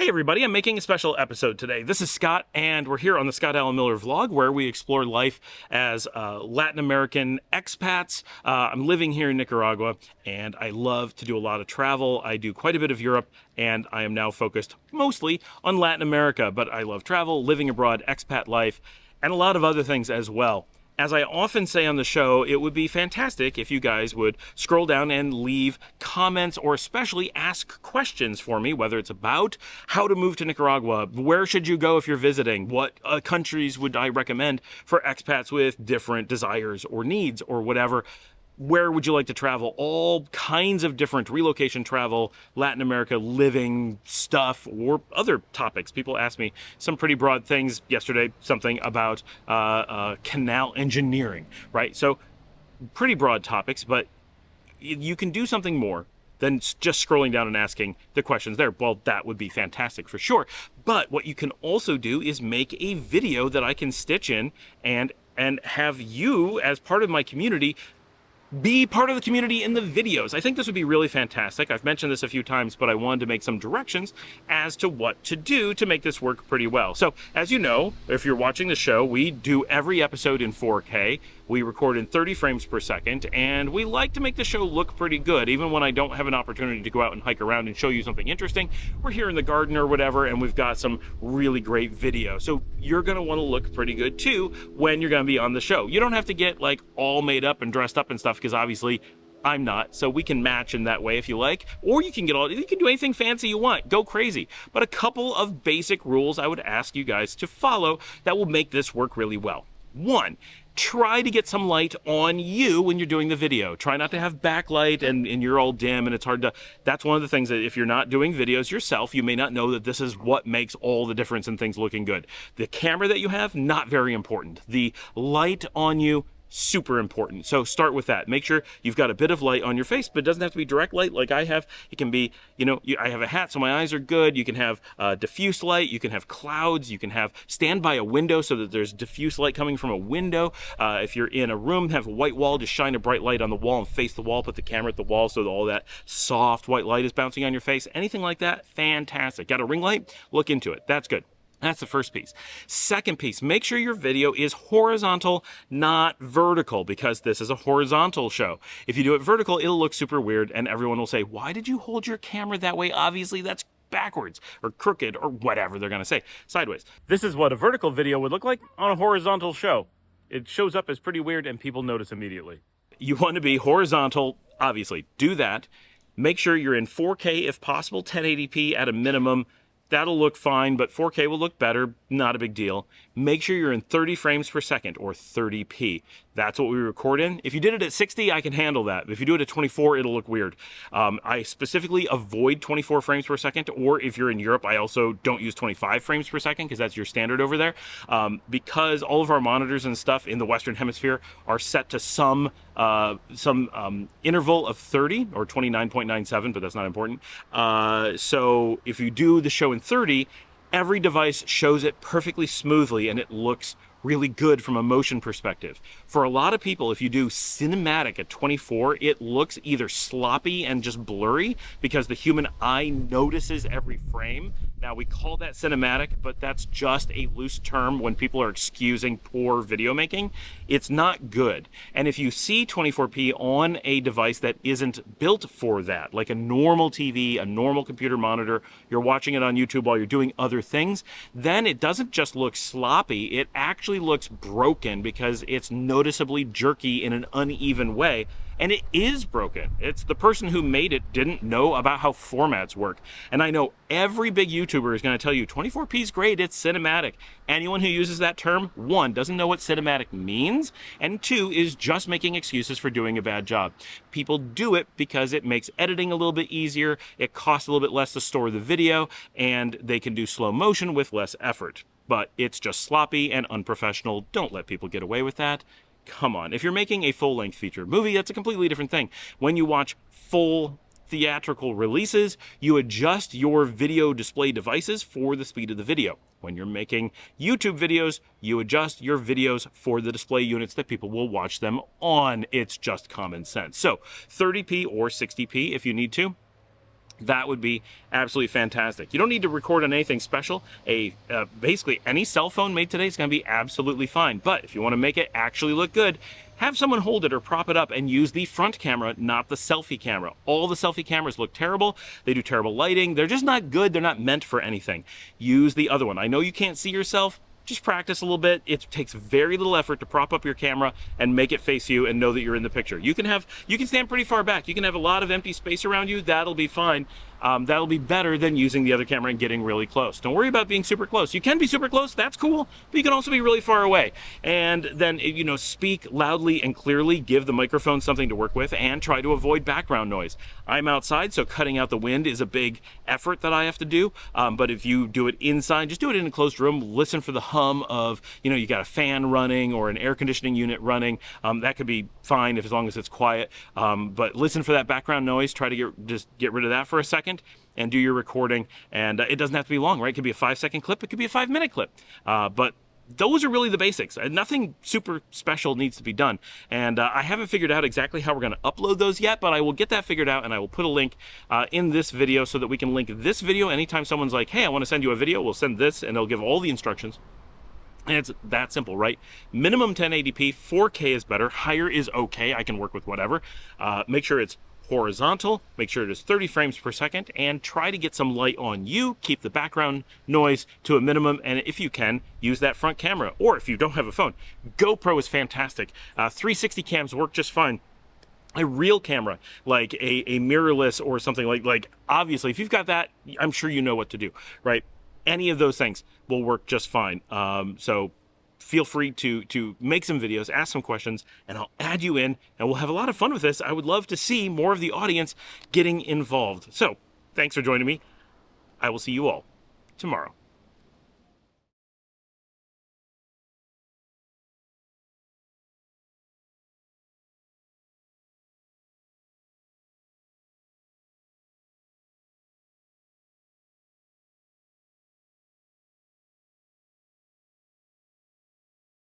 everybody, I'm making a special episode today. This is Scott, and we're here on the Scott Allen Miller vlog, where we explore life as Latin American expats. I'm living here in Nicaragua, and I love to do a lot of travel. I do quite a bit of Europe, and I am now focused mostly on Latin America, but I love travel, living abroad, expat life, and a lot of other things as well. As I often say on the show, it would be fantastic if you guys would scroll down and leave comments or especially ask questions for me, whether it's about how to move to Nicaragua, where should you go if you're visiting, what countries would I recommend for expats with different desires or needs or whatever. Where would you like to travel? All kinds of different relocation travel, Latin America living stuff, or other topics. People asked me some pretty broad things yesterday, something about canal engineering, right? So pretty broad topics, but you can do something more than just scrolling down and asking the questions there. Well, that would be fantastic for sure. But what you can also do is make a video that I can stitch in and have you, as part of my community, be part of the community in the videos. I think this would be really fantastic. I've mentioned this a few times, but I wanted to make some directions as to what to do to make this work pretty well. So, as you know, if you're watching the show, we do every episode in 4K. We record in 30 frames per second, and we like to make the show look pretty good. Even when I don't have an opportunity to go out and hike around and show you something interesting, we're here in the garden or whatever, and we've got some really great video. So you're gonna wanna look pretty good too when you're gonna be on the show. You don't have to get like all made up and dressed up and stuff, because obviously I'm not, so we can match in that way if you like, or you can do anything fancy you want, go crazy. But a couple of basic rules I would ask you guys to follow that will make this work really well. One, try to get some light on you when you're doing the video. Try not to have backlight and you're all dim and it's hard to, that's one of the things that if you're not doing videos yourself, you may not know that this is what makes all the difference in things looking good. The camera that you have, not very important. The light on you, super important. So start with that. Make sure you've got a bit of light on your face, but it doesn't have to be direct light like I have. It can be, I have a hat so my eyes are good. You can have diffuse light. You can have clouds. You can have stand by a window so that there's diffuse light coming from a window. If you're in a room, have a white wall, just shine a bright light on the wall and face the wall. Put the camera at the wall so that all that soft white light is bouncing on your face. Anything like that, fantastic. Got a ring light? Look into it. That's good. That's the first piece. Second piece, make sure your video is horizontal, not vertical, because this is a horizontal show. If you do it vertical, it'll look super weird, and everyone will say, why did you hold your camera that way? Obviously, that's backwards or crooked or whatever they're going to say. Sideways. This is what a vertical video would look like on a horizontal show. It shows up as pretty weird, and people notice immediately. You want to be horizontal, obviously. Do that. Make sure you're in 4K if possible, 1080p at a minimum. That'll look fine, but 4K will look better, not a big deal. Make sure you're in 30 frames per second, or 30p. That's what we record in. If you did it at 60, I can handle that. But if you do it at 24, it'll look weird. I specifically avoid 24 frames per second, or if you're in Europe, I also don't use 25 frames per second, because that's your standard over there. Because all of our monitors and stuff in the Western Hemisphere are set to some interval of 30, or 29.97, but that's not important. So if you do the show in 30, every device shows it perfectly smoothly and it looks really good from a motion perspective. For a lot of people, if you do cinematic at 24, it looks either sloppy and just blurry because the human eye notices every frame. Now, we call that cinematic, but that's just a loose term when people are excusing poor video making. It's not good. And if you see 24p on a device that isn't built for that, like a normal TV, a normal computer monitor, you're watching it on YouTube while you're doing other things, then it doesn't just look sloppy, it actually looks broken because it's noticeably jerky in an uneven way. And it is broken. It's the person who made it didn't know about how formats work. And I know every big YouTuber is going to tell you 24p is great, it's cinematic. Anyone who uses that term, one, doesn't know what cinematic means, and two, is just making excuses for doing a bad job. People do it because it makes editing a little bit easier, it costs a little bit less to store the video, and they can do slow motion with less effort. But it's just sloppy and unprofessional. Don't let people get away with that. Come on. If you're making a full-length feature movie, that's a completely different thing. When you watch full theatrical releases, you adjust your video display devices for the speed of the video. When you're making YouTube videos, you adjust your videos for the display units that people will watch them on. It's just common sense. So 30p or 60p if you need to. That would be absolutely fantastic. You don't need to record on anything special. Basically any cell phone made today is going to be absolutely fine. But if you want to make it actually look good, have someone hold it or prop it up and use the front camera, not the selfie camera. All the selfie cameras look terrible. They do terrible lighting. They're just not good. They're not meant for anything. Use the other one. I know you can't see yourself. Just practice a little bit. It takes very little effort to prop up your camera and make it face you and know that you're in the picture. You can stand pretty far back. You can have a lot of empty space around you. That'll be fine. That'll be better than using the other camera and getting really close. Don't worry about being super close. You can be super close, that's cool, but you can also be really far away. And then, speak loudly and clearly, give the microphone something to work with, and try to avoid background noise. I'm outside, so cutting out the wind is a big effort that I have to do. But if you do it inside, just do it in a closed room. Listen for the hum of, you got a fan running or an air conditioning unit running. That could be fine as long as it's quiet. But listen for that background noise. Try to get rid of that for a second and do your recording. And it doesn't have to be long, right? It could be a 5-second clip. It could be a 5-minute clip. But those are really the basics. Nothing super special needs to be done. And I haven't figured out exactly how we're going to upload those yet, but I will get that figured out, and I will put a link in this video so that we can link this video. Anytime someone's like, hey, I want to send you a video, we'll send this, and it'll give all the instructions. And it's that simple, right? Minimum 1080p, 4K is better, higher is okay, I can work with whatever. Make sure it's horizontal, make sure it is 30 frames per second, and try to get some light on you. Keep the background noise to a minimum, and if you can, use that front camera. Or if you don't have a phone, GoPro is fantastic. 360 cams work just fine. A real camera, like a mirrorless or something like obviously, if you've got that, I'm sure you know what to do, right? Any of those things will work just fine. So feel free to make some videos, ask some questions, and I'll add you in, and we'll have a lot of fun with this. I would love to see more of the audience getting involved. So thanks for joining me. I will see you all tomorrow.